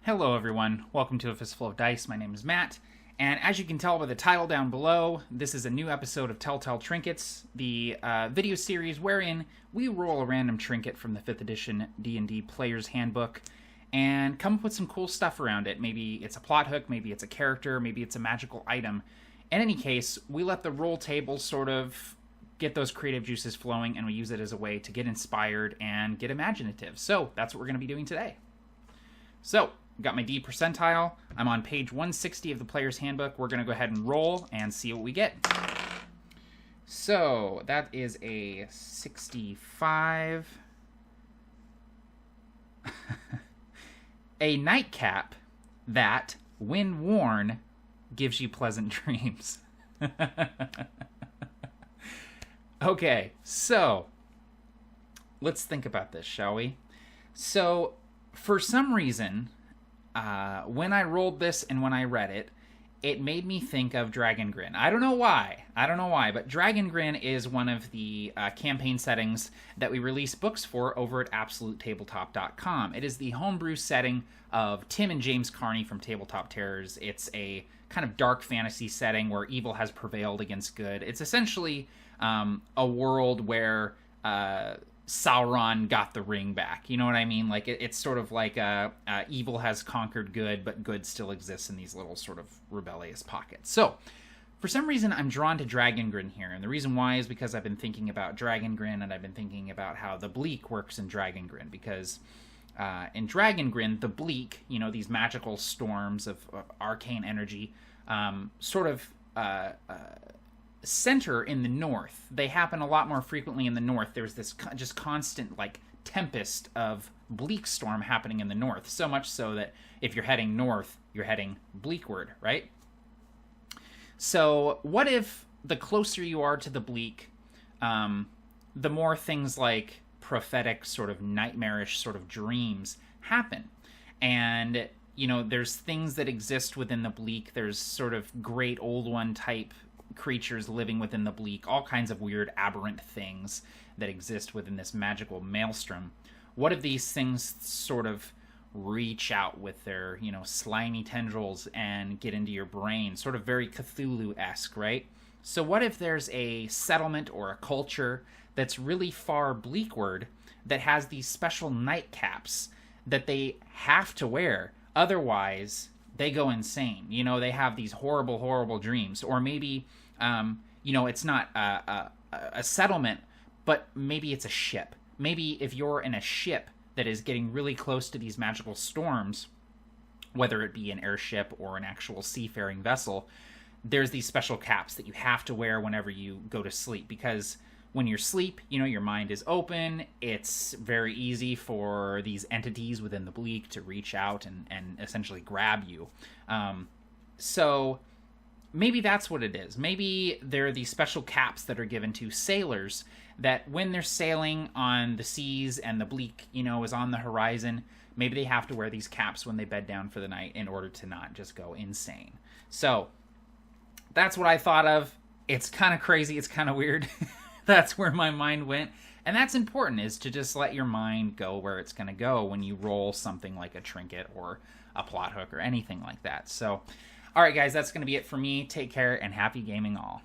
Hello everyone, welcome to A Fistful of Dice. My name is Matt, and as you can tell by the title down below, this is a new episode of Telltale Trinkets, the video series wherein we roll a random trinket from the 5th edition D&D Player's Handbook and come up with some cool stuff around it. Maybe it's a plot hook, maybe it's a character, maybe it's a magical item. In any case, we let the roll table sort of get those creative juices flowing, and we use it as a way to get inspired and get imaginative. So that's what we're going to be doing today. So, got my D percentile. I'm on page 160 of the Player's Handbook. We're going to go ahead and roll and see what we get. So, that is a 65. A nightcap that, when worn, gives you pleasant dreams. Okay, so let's think about this, shall we? So, for some reason, when I rolled this and when I read it, it made me think of Dragon Grin. I don't know why, but Dragon Grin is one of the campaign settings that we release books for over at AbsoluteTabletop.com. It is the homebrew setting of Tim and James Carney from Tabletop Terrors. It's a kind of dark fantasy setting where evil has prevailed against good. It's essentially a world where Sauron got the ring back. You know what I mean? Like it's sort of like evil has conquered good, but good still exists in these little sort of rebellious pockets. So, for some reason, I'm drawn to Dragon Grin here, and the reason why is because I've been thinking about Dragon Grin, and I've been thinking about how the bleak works in Dragon Grin, because in Dragon Grin, the bleak, you know, these magical storms of arcane energy, sort of center in the north. They happen a lot more frequently in the north. There's this just constant like tempest of bleak storm happening in the north, so much so that if you're heading north, you're heading bleakward, right? So what if the closer you are to the bleak, the more things like prophetic sort of nightmarish sort of dreams happen? And you know, there's things that exist within the bleak. There's sort of great old one type creatures living within the bleak, all kinds of weird aberrant things that exist within this magical maelstrom. What if these things sort of reach out with their, you know, slimy tendrils and get into your brain, sort of very Cthulhu-esque, right? So what if there's a settlement or a culture that's really far bleakward that has these special nightcaps that they have to wear, otherwise they go insane. You know, they have these horrible, horrible dreams. Or maybe, you know, it's not a settlement, but maybe it's a ship. Maybe if you're in a ship that is getting really close to these magical storms, whether it be an airship or an actual seafaring vessel, there's these special caps that you have to wear whenever you go to sleep, because when you're asleep, you know, your mind is open. It's very easy for these entities within the bleak to reach out and essentially grab you. So maybe that's what it is. Maybe there are these special caps that are given to sailors that when they're sailing on the seas and the bleak, you know, is on the horizon, maybe they have to wear these caps when they bed down for the night in order to not just go insane. So that's what I thought of. It's kind of crazy. It's kind of weird. That's where my mind went. And that's important, is to just let your mind go where it's going to go when you roll something like a trinket or a plot hook or anything like that. So, all right, guys, that's going to be it for me. Take care and happy gaming all.